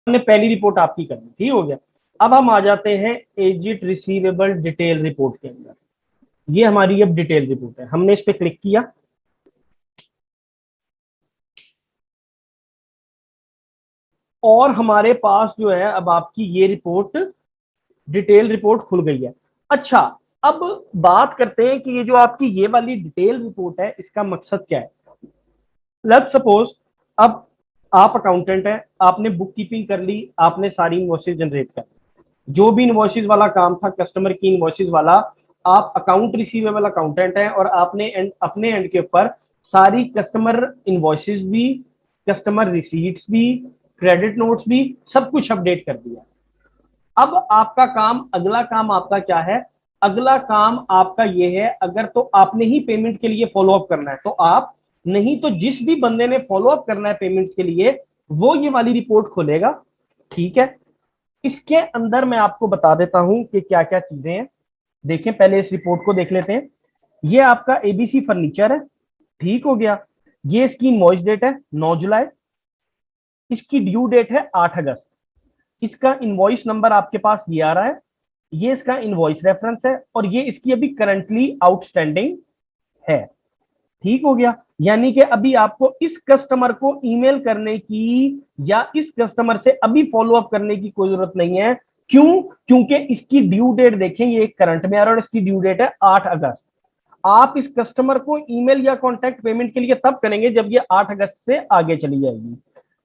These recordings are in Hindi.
हमने पहली रिपोर्ट आपकी कर दी, ठीक हो गया। अब हम आ जाते हैं एजिट रिसीवेबल डिटेल रिपोर्ट के अंदर। ये हमारी अब डिटेल रिपोर्ट है, हमने इस पे क्लिक किया और हमारे पास जो है अब आपकी ये रिपोर्ट, डिटेल रिपोर्ट खुल गई है। अच्छा, अब बात करते हैं कि ये जो आपकी ये वाली डिटेल रिपोर्ट है इसका मकसद क्या है। लेट्स सपोज अब आप अकाउंटेंट हैं, आपने बुक कीपिंग कर ली, आपने सारी इनवॉइसेस जनरेट कर, जो भी इनवॉइसेस वाला काम था कस्टमर की इनवॉइसेस वाला, आप अकाउंट रिसीवेबल अकाउंटेंट हैं और आपने अपने एंड के ऊपर सारी कस्टमर इनवॉइसेस भी, कस्टमर रिसीट्स भी, क्रेडिट नोट्स भी, सब कुछ अपडेट कर दिया। अब आपका काम, अगला काम आपका क्या है, अगला काम आपका ये है, अगर तो आपने ही पेमेंट के लिए फॉलो अप करना है तो आप, नहीं तो जिस भी बंदे ने फॉलो अप करना है पेमेंट के लिए वो ये वाली रिपोर्ट खोलेगा। ठीक है, इसके अंदर मैं आपको बता देता हूं कि क्या क्या चीजें हैं। देखें, पहले इस रिपोर्ट को देख लेते हैं। ये आपका एबीसी फर्नीचर है, ठीक हो गया। ये इसकी इनवॉइस डेट है 9 जुलाई, इसकी ड्यू डेट है 8 अगस्त। इसका इनवॉइस नंबर आपके पास ये आ रहा है, ये इसका इनवॉइस रेफरेंस है और ये इसकी अभी करंटली आउटस्टैंडिंग है, ठीक हो गया। यानी कि अभी आपको इस कस्टमर को ईमेल करने की या इस कस्टमर से अभी फॉलो अप करने की कोई जरूरत नहीं है। क्यों? क्योंकि इसकी ड्यू डेट देखें, ये करंट में आ रहा है और इसकी ड्यू डेट है 8 अगस्त। आप इस कस्टमर को ईमेल या कॉन्टैक्ट पेमेंट के लिए तब करेंगे जब ये 8 अगस्त से आगे चली जाएगी।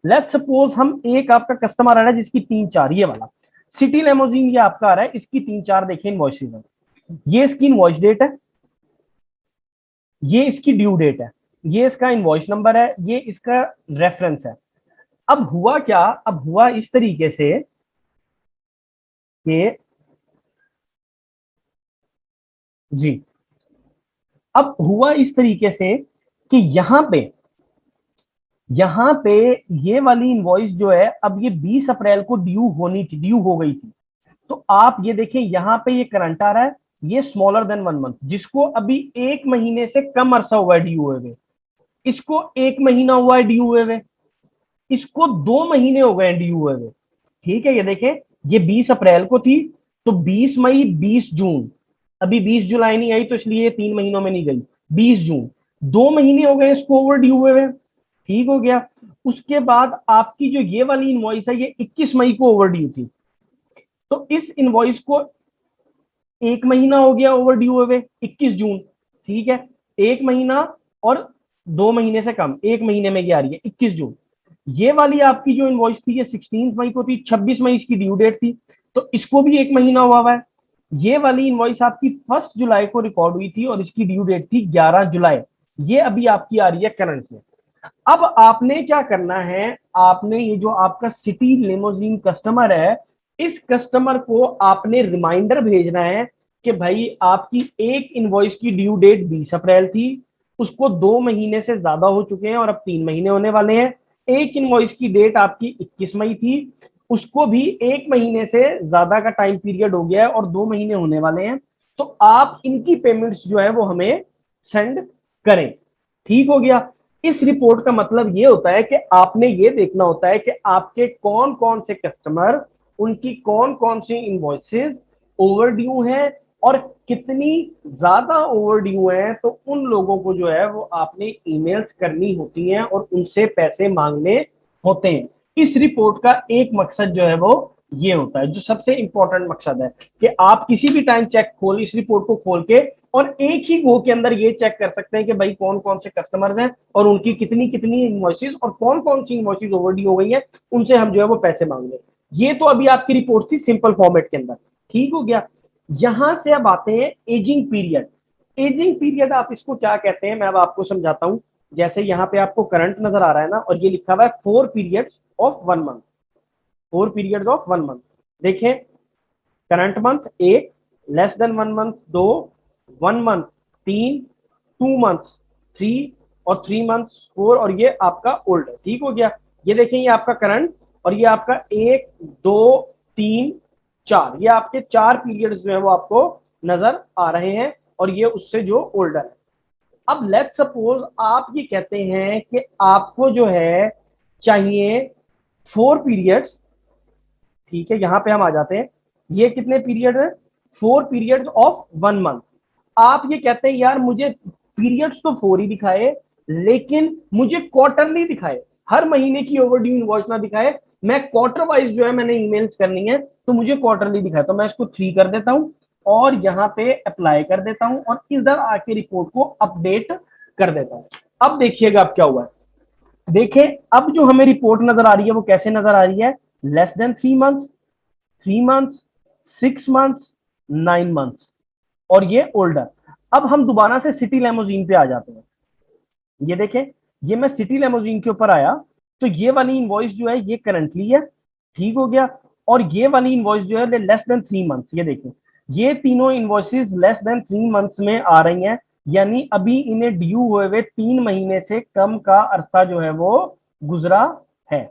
लेट्स सपोज हम, एक आपका कस्टमर आ रहा है जिसकी 3-4, ये वाला सिटी लेमोजिन ये आपका आ रहा है, इसकी 3-4 देखें इनवॉइसेस है। ये इसकी इनवॉइस डेट है, ये इसकी ड्यू डेट है, ये इसका इनवॉइस नंबर है, ये इसका रेफरेंस है। अब हुआ क्या, अब हुआ इस तरीके से कि जी, अब हुआ इस तरीके से कि यहां पे ये वाली इनवॉइस जो है अब ये 20 अप्रैल को ड्यू होनी थी, ड्यू हो गई थी। तो आप ये देखें यहां पे ये करंट आ रहा है, ये स्मॉलर देन 1 मंथ, जिसको अभी 1 महीने से कम अरसा हुआ है ड्यू हुए हुए, इसको 1 महीना हुआ है ड्यू हुए हुए, इसको 2 महीने हो गए ड्यू हुए हुए। ठीक है, ये देखें, ये 20 अप्रैल को थी, तो 20 मई, 20 जून, अभी 20 जुलाई नहीं आई तो इसलिए ये 3 महीनों में नहीं गई, 20 जून, 2 महीने हो गए इसको ओवर ड्यू हुए हुए, ठीक हो गया। उसके बाद आपकी जो ये वाली इनवॉइस है ये 21 मई को ओवर ड्यू थी, तो इस इनवॉइस को 1 महीना हो गया ओवर ड्यू हुए 21 जून, ठीक है, 1 महीना और 2 महीने से कम, 1 महीने में ये आ रही है 21 जून। ये वाली आपकी जो इनवॉइस थी ये 16 मई को थी, 26 मई इसकी ड्यू डेट थी, तो इसको भी 1 महीना हुआ है। ये वाली इनवॉइस आपकी 1 जुलाई को रिकॉर्ड हुई थी और इसकी ड्यू डेट थी 11 जुलाई, ये अभी आपकी आ रही है करंट में। अब आपने क्या करना है, आपने ये जो आपका सिटी लिमोजिन कस्टमर है, इस कस्टमर को आपने रिमाइंडर भेजना है कि भाई आपकी एक इनवॉइस की ड्यू डेट 20 अप्रैल थी, उसको 2 महीने से ज्यादा हो चुके हैं और अब 3 महीने होने वाले हैं। एक इनवॉइस की डेट आपकी 21 मई थी, उसको भी 1 महीने से ज्यादा का टाइम पीरियड हो गया है और 2 महीने होने वाले हैं, तो आप इनकी पेमेंट्स जो है वो हमें सेंड करें, ठीक हो गया। इस रिपोर्ट का मतलब ये होता है कि आपने ये देखना होता है कि आपके कौन कौन से कस्टमर, उनकी कौन कौन सी इनवॉइसेस ओवर ड्यू हैं और कितनी ज्यादा ओवर ड्यू हैं, तो उन लोगों को जो है वो आपने ईमेल्स करनी होती हैं और उनसे पैसे मांगने होते हैं। इस रिपोर्ट का एक मकसद जो है वो ये होता है, जो सबसे इंपॉर्टेंट मकसद है कि आप किसी भी टाइम चेक खोल, इस रिपोर्ट को खोल के और एक ही गो के अंदर ये चेक कर सकते हैं कि भाई कौन कौन से कस्टमर्स हैं और उनकी कितनी कितनी इनवॉइसेस और कौन कौन सी इनवॉइसेस ओवरड्यू हो गई हैं, उनसे हम जो है वो पैसे मांगे। ये तो अभी आपकी रिपोर्ट थी सिंपल फॉर्मेट के अंदर, ठीक हो गया। यहां से अब आते हैं एजिंग पीरियड। एजिंग पीरियड आप इसको क्या कहते हैं मैं अब आपको समझाता हूं। जैसे यहाँ पे आपको करंट नजर आ रहा है ना, और ये लिखा हुआ है 4 periods of 1 month, 4 periods of 1 month. देखें, current month 1, less than 1 month 2, 1 month 3, 2 months 3 और 3 मंथ्स 4, और ये आपका ओल्ड है, ठीक हो गया। ये देखें, ये आपका करंट और ये आपका 1, 2, 3, 4, ये आपके 4 पीरियड्स जो है वो आपको नजर आ रहे हैं और ये उससे जो ओल्डर है। अब लेट्स सपोज आप ये कहते हैं कि आपको जो है चाहिए 4 पीरियड्स ठीक है, यहाँ पे हम आ जाते हैं, ये कितने पीरियड है, 4 पीरियड्स ऑफ 1 मंथ। आप ये कहते हैं यार मुझे पीरियड्स तो 4 ही दिखाए, लेकिन मुझे क्वार्टरली दिखाए, हर महीने की ओवरड्यू इनवॉइस ना दिखाए, मैं क्वार्टर वाइज जो है मैंने ईमेल्स करनी है, तो मुझे क्वार्टरली दिखाए। तो मैं इसको 3 कर देता हूं और यहाँ पे अप्लाई कर देता हूं और इधर आके रिपोर्ट को अपडेट कर देता हूं। अब देखिएगा अब क्या हुआ है, देखें अब जो हमें रिपोर्ट नजर आ रही है वो कैसे नजर आ रही है, less than 3 months, 3 months, 6 months, 9 months, और ये ओल्डर। अब हम दोबारा से सिटी लेमोजीन पे आ जाते हैं, ये देखें, ये मैं सिटी लेमोजीन के ऊपर आया, तो ये वाली इनवॉइस जो है ये करंटली है, ठीक हो गया, और ये वाली इनवॉइस जो है लेस देन 3 मंथ्स, ये देखें, ये तीनों इनवॉइसेस लेस देन 3 मंथ्स में आ रही हैं, यानी अभी इन्हें ड्यू हुए 3 महीने से कम का अरसा जो है वो गुजरा है,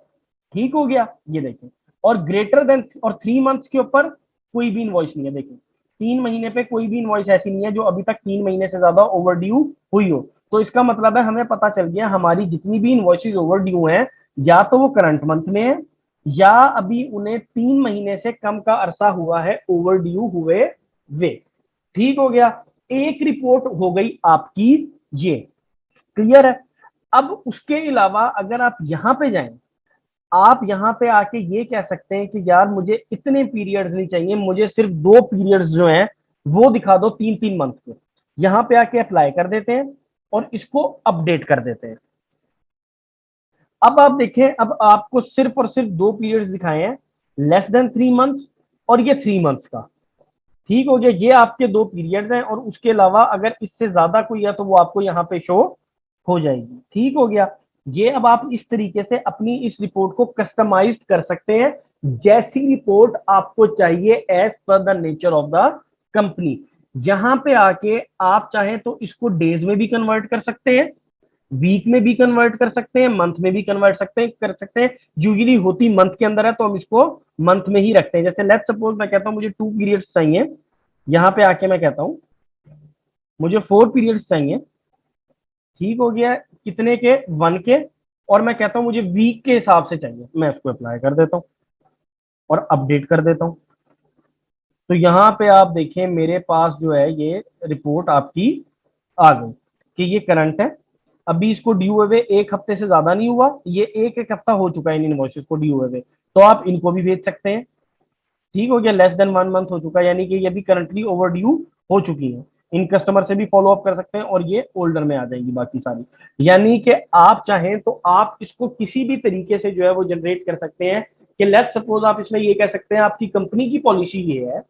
ठीक हो गया, ये देखें। और ग्रेटर देन और 3 मंथ्स के ऊपर कोई भी इनवॉइस नहीं है, देखें 3 महीने पे कोई भी इनवॉइस ऐसी नहीं है जो अभी तक 3 महीने से ज्यादा ओवर ड्यू हुई हो। तो इसका मतलब है हमें पता चल गया हमारी जितनी भी इनवॉइसेस ओवर ड्यू हैं, या तो वो करंट मंथ में है, या अभी उन्हें 3 महीने से कम का अरसा हुआ है ओवर ड्यू हुए वे, ठीक हो गया। एक रिपोर्ट हो गई आपकी, ये क्लियर है। अब उसके अलावा अगर आप यहां पे जाएं, आप यहाँ पे आके ये कह सकते हैं कि यार मुझे इतने पीरियड्स नहीं चाहिए, मुझे सिर्फ 2 पीरियड्स जो हैं वो दिखा दो 3-3 मंथ के। यहाँ पे आके अप्लाई कर देते हैं और इसको अपडेट कर देते हैं। अब आप देखें, अब आपको सिर्फ और सिर्फ 2 पीरियड्स दिखाए हैं, लेस देन 3 मंथ्स और ये 3 मंथ्स का, ठीक हो गया, ये आपके 2 पीरियड्स हैं, और उसके अलावा अगर इससे ज्यादा कोई है तो वो आपको यहाँ पे शो हो जाएगी, ठीक हो गया। ये अब आप इस तरीके से अपनी इस रिपोर्ट को कस्टमाइज कर सकते हैं, जैसी रिपोर्ट आपको चाहिए as per the nature of the company. यहां पे आके आप चाहें तो इसको डेज में भी कन्वर्ट कर सकते हैं, वीक में भी कन्वर्ट कर सकते हैं, मंथ में भी कन्वर्ट कर सकते हैं। यूजुअली होती मंथ के अंदर है तो हम इसको मंथ में ही रखते हैं। जैसे लेट्स सपोज मैं कहता हूं मुझे 2 पीरियड्स चाहिए, यहां पे आके मैं कहता हूं मुझे 4 पीरियड्स चाहिए, ठीक हो गया, कितने के, 1 के, और मैं कहता हूं मुझे वीक के हिसाब से चाहिए, मैं इसको अप्लाई कर देता हूं और अपडेट कर देता हूं। तो यहाँ पे आप देखें मेरे पास जो है ये रिपोर्ट आपकी आ गई कि ये करंट है, अभी इसको ड्यू हुए 1 हफ्ते से ज्यादा नहीं हुआ, ये एक एक हफ्ता हो चुका है इन इनवॉइसेस को ड्यू हुए, तो आप इनको भी भेज सकते हैं, ठीक हो गया, लेस देन 1 मंथ हो चुका है, यानी कि ये भी करंटली ओवर ड्यू हो चुकी है। इन कस्टमर से भी फॉलो अप कर सकते हैं और ये ओल्डर में आ जाएगी बाकी सारी। यानी कि आप चाहें तो आप इसको किसी भी तरीके से जो है वो जनरेट कर सकते हैं, कि लेट्स सपोज आप इसमें ये कह सकते हैं आपकी कंपनी की पॉलिसी ये है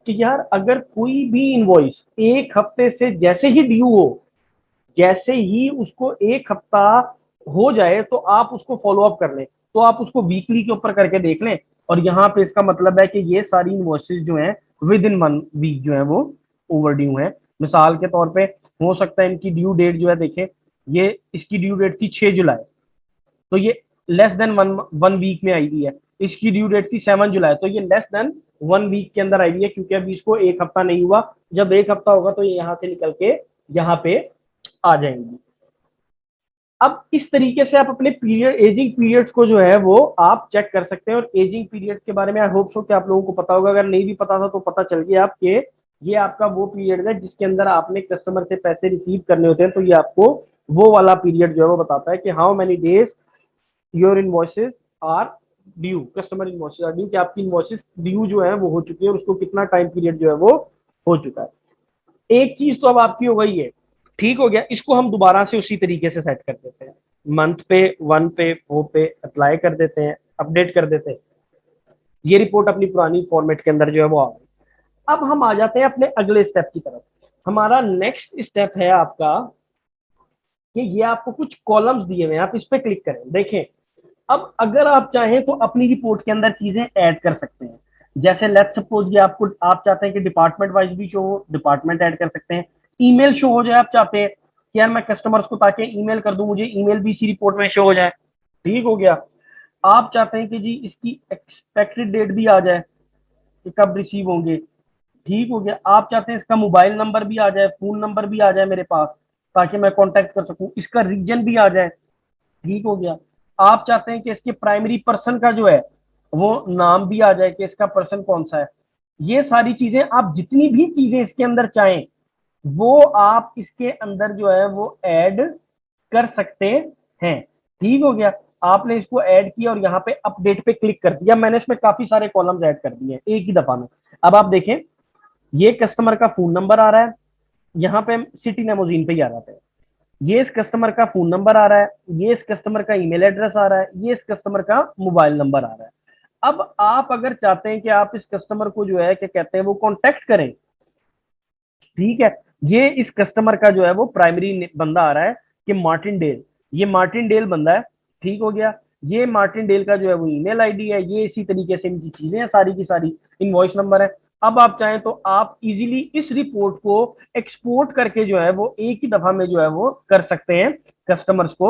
कि यार अगर कोई भी इनवॉइस 1 हफ्ते से जैसे ही ड्यू हो, जैसे ही उसको 1 हफ्ता हो जाए तो आप उसको फॉलो अप कर लें, तो आप उसको वीकली के ऊपर करके देख लें, और यहाँ पे इसका मतलब है कि ये सारी इनवॉइसेस जो हैं विद इन 1 वीक जो है वो ओवर ड्यू है। मिसाल के तौर पे हो सकता है इनकी ड्यू डेट जो है, देखें ये इसकी ड्यू डेट थी 6 जुलाई, तो ये लेस देन वन वीक में आई हुई है। इसकी ड्यू डेट थी 7 जुलाई, तो ये लेस देन 1 वीक के अंदर आई हुई है, क्योंकि अभी इसको 1 हफ्ता नहीं हुआ, जब 1 हफ्ता होगा तो ये यहाँ से निकल के यहाँ पे आ जाएंगी। अब इस तरीके से आप अपने पीरियड एजिंग पीरियड्स को जो है वो आप चेक कर सकते हैं। और एजिंग पीरियड्स के बारे में आई होप सो कि आप लोगों को पता होगा, अगर नहीं भी पता था तो पता चल गया आपके, ये आपका वो पीरियड है जिसके अंदर आपने कस्टमर से पैसे रिसीव करने होते हैं, तो ये आपको वो वाला पीरियड जो है वो बताता है कि how many days your invoices are due, customer invoices are due, कि आपकी इनवॉइसेस ड्यू जो है वो हो चुकी है और उसको कितना टाइम पीरियड जो है वो हो चुका है। एक चीज तो अब आपकी हो गई है, ठीक हो गया, इसको हम दोबारा से उसी तरीके से सेट कर देते हैं, मंथ पे, 1 पे, 4 पे अप्लाई कर देते हैं, अपडेट कर देते हैं, ये रिपोर्ट अपनी पुरानी फॉर्मेट के अंदर जो है वो आ गई। अब हम आ जाते हैं अपने अगले स्टेप की तरफ। हमारा नेक्स्ट स्टेप है आपका कि ये आपको कुछ कॉलम्स दिए हुए हैं, आप इस पे क्लिक करें, देखें अब अगर आप चाहें तो अपनी रिपोर्ट के अंदर चीजें ऐड कर सकते हैं। जैसे लेट्स सपोज ये आपको, आप चाहते हैं कि डिपार्टमेंट वाइज भी शो हो, डिपार्टमेंट ऐड कर सकते हैं, ईमेल शो हो जाए, आप चाहते हैं कि यार मैं कस्टमर्स को ताकि ईमेल कर दूं, मुझे ईमेल भी इसी रिपोर्ट में शो हो जाए, ठीक हो गया। आप चाहते हैं कि जी इसकी एक्सपेक्टेड डेट भी आ जाए कि कब रिसीव होंगे, ठीक हो गया। आप चाहते हैं इसका मोबाइल नंबर भी आ जाए, फोन नंबर भी आ जाए मेरे पास, ताकि मैं कांटेक्ट कर सकूं, इसका रीजन भी आ जाए, ठीक हो गया। आप चाहते हैं कि इसके प्राइमरी पर्सन का जो है वो नाम भी आ जाए कि इसका पर्सन कौन सा है। ये सारी चीजें आप जितनी भी चीजें इसके अंदर चाहें वो आप इसके अंदर जो है वो ऐड कर सकते हैं। ठीक हो गया। आपने इसको ऐड किया और यहाँ पे अपडेट पे क्लिक कर दिया, मैंने इसमें काफी सारे कॉलम्स ऐड कर दिए एक ही दफा में। अब आप देखें ये कस्टमर का फोन नंबर आ रहा है, यहाँ पे सिटी नेमोजीन पे ही आ रहा है, ये इस कस्टमर का फोन नंबर आ रहा है, ये इस कस्टमर का ईमेल एड्रेस आ रहा है, ये इस कस्टमर का मोबाइल नंबर आ रहा है। अब आप अगर चाहते हैं कि आप इस कस्टमर को जो है क्या कहते हैं वो कांटेक्ट करें, ठीक है, ये इस कस्टमर का जो है वो प्राइमरी बंदा आ रहा है कि मार्टिन डेल, ये मार्टिन डेल बंदा है। ठीक हो गया। ये मार्टिन डेल का जो है वो ईमेल आईडी है, ये इसी तरीके से इनकी चीजें हैं सारी की सारी, इनवॉइस नंबर है। अब आप चाहें तो आप इजीली इस रिपोर्ट को एक्सपोर्ट करके जो है वो एक ही दफा में जो है वो कर सकते हैं कस्टमर्स को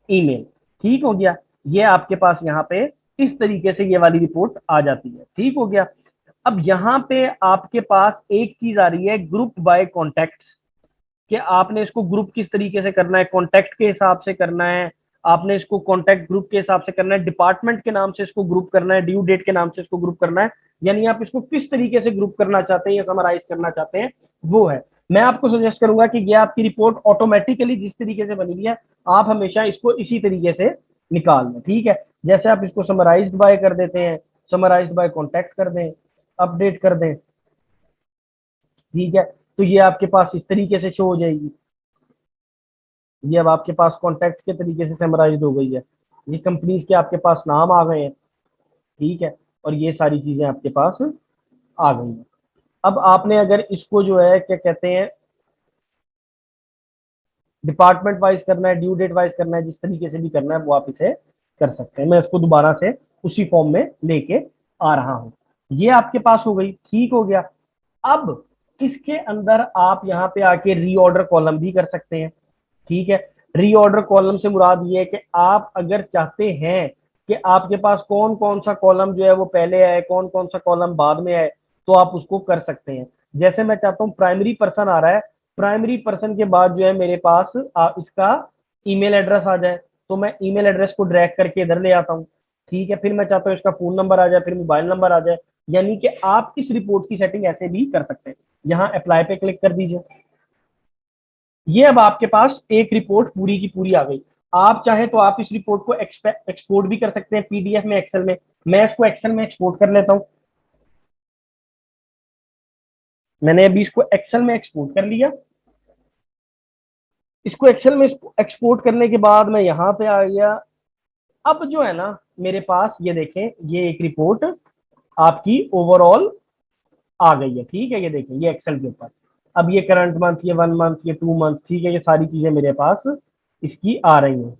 ईमेल। ठीक हो गया। ये आपके पास यहाँ पे इस तरीके से ये वाली रिपोर्ट आ जाती है। ठीक हो गया। अब यहाँ पे आपके पास एक चीज आ रही है ग्रुप बाय कॉन्टेक्ट्स, कि आपने इसको ग्रुप किस तरीके से करना है, कॉन्टेक्ट के हिसाब से करना है, आपने इसको कॉन्टेक्ट ग्रुप के हिसाब से करना है, डिपार्टमेंट के नाम से इसको ग्रुप करना है, ड्यू डेट के नाम से इसको ग्रुप करना है, यानी आप इसको किस तरीके से ग्रुप करना चाहते हैं या समराइज करना चाहते हैं वो है। मैं आपको सजेस्ट करूंगा कि ये आपकी रिपोर्ट ऑटोमेटिकली जिस तरीके से बनी हुई है आप हमेशा इसको इसी तरीके से निकाल लें। ठीक है। जैसे आप इसको समराइज्ड बाय कर देते हैं, समराइज्ड बाय कॉन्टेक्ट कर दें, अपडेट कर दें, ठीक है, तो ये आपके पास इस तरीके से शो हो जाएगी। ये अब आपके पास कॉन्टैक्ट के तरीके से समराइज हो गई है, ये कंपनीज के आपके पास नाम आ गए हैं। ठीक है। और ये सारी चीजें आपके पास आ गई हैं। अब आपने अगर इसको जो है क्या कहते हैं डिपार्टमेंट वाइज करना है, ड्यू डेट वाइज करना है, जिस तरीके से भी करना है वो आप इसे कर सकते हैं। मैं इसको दोबारा से उसी फॉर्म में लेके आ रहा हूं। ये आपके पास हो गई। ठीक हो गया। अब इसके अंदर आप यहाँ पे आके रीऑर्डर कॉलम भी कर सकते हैं। ठीक है। रीऑर्डर कॉलम से मुराद ये है कि आप अगर चाहते हैं कि आपके पास कौन कौन सा कॉलम जो है वो पहले आए, कौन कौन सा कॉलम बाद में आए, तो आप उसको कर सकते हैं। जैसे मैं चाहता हूँ प्राइमरी पर्सन आ रहा है, प्राइमरी पर्सन के बाद जो है मेरे पास इसका ईमेल एड्रेस आ जाए, तो मैं ईमेल एड्रेस को ड्रैग करके इधर ले आता हूँ। ठीक है। फिर मैं चाहता हूँ इसका फोन नंबर आ जाए, फिर मोबाइल नंबर आ जाए, यानी कि आप इस रिपोर्ट की सेटिंग ऐसे भी कर सकते हैं। यहाँ अप्लाई पे क्लिक कर दीजिए। ये अब आपके पास एक रिपोर्ट पूरी की पूरी आ गई। आप चाहे तो आप इस रिपोर्ट को एक्सपोर्ट भी कर सकते हैं पीडीएफ में, एक्सेल में। मैं इसको एक्सेल में एक्सपोर्ट कर लेता हूं। मैंने अभी इसको एक्सेल में एक्सपोर्ट कर लिया। इसको एक्सेल में एक्सपोर्ट करने के बाद मैं यहाँ पे आ गया। अब जो है ना मेरे पास ये देखें, ये एक रिपोर्ट आपकी ओवरऑल आ गई है। ठीक है। ये देखें ये एक्सेल के ऊपर, अब ये करंट मंथ, ये 1 मंथ, ये 2 मंथ, ठीक है, ये सारी चीजें मेरे पास इसकी आ रही हैं।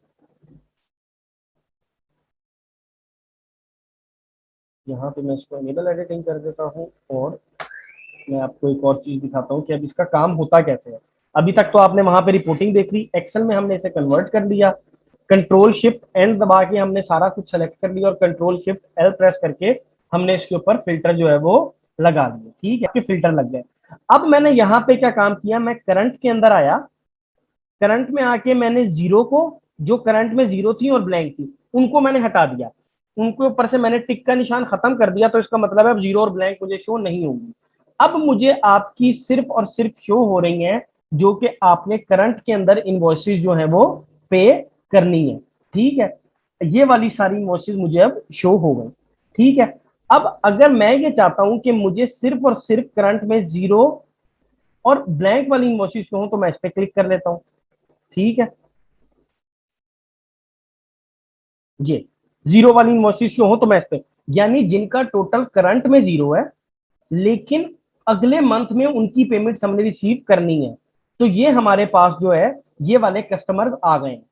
यहाँ पे मैं इसको एनेबल एडिटिंग कर देता हूँ और मैं आपको एक और चीज दिखाता हूँ कि अब इसका काम होता कैसे है। अभी तक तो आपने वहां पे रिपोर्टिंग देख ली, एक्सेल में हमने इसे कन्वर्ट कर लिया, कंट्रोल शिफ्ट एंड दबा के हमने सारा कुछ सेलेक्ट कर लिया और कंट्रोल शिफ्ट एल प्रेस करके हमने इसके ऊपर फिल्टर जो है वो लगा दिया। ठीक है। आपके फिल्टर लग गए। अब मैंने यहाँ पे क्या काम किया, मैं करंट के अंदर आया, करंट में आके मैंने जीरो को, जो करंट में जीरो थी और ब्लैंक थी उनको मैंने हटा दिया, उनके ऊपर से मैंने टिक का निशान खत्म कर दिया, तो इसका मतलब है अब जीरो और ब्लैंक मुझे शो नहीं होगी। अब मुझे आपकी सिर्फ और सिर्फ शो हो रही हैं जो कि आपने करंट के अंदर इनवॉइसेस जो है वो पे करनी है। ठीक है। ये वाली सारी इनवॉइसेस मुझे अब शो हो गई। ठीक है। अब अगर मैं ये चाहता हूं कि मुझे सिर्फ और सिर्फ करंट में जीरो और ब्लैंक वाली इनवॉइसेस शो हो, तो मैं इस पर क्लिक कर लेता हूं। ठीक है। जी, जीरो वाली इनवॉइसेस जो हो तो मैं इस पे, यानी जिनका टोटल करंट में जीरो है लेकिन अगले मंथ में उनकी पेमेंट हमने रिसीव करनी है, तो ये हमारे पास जो है ये वाले कस्टमर्स आ गए हैं।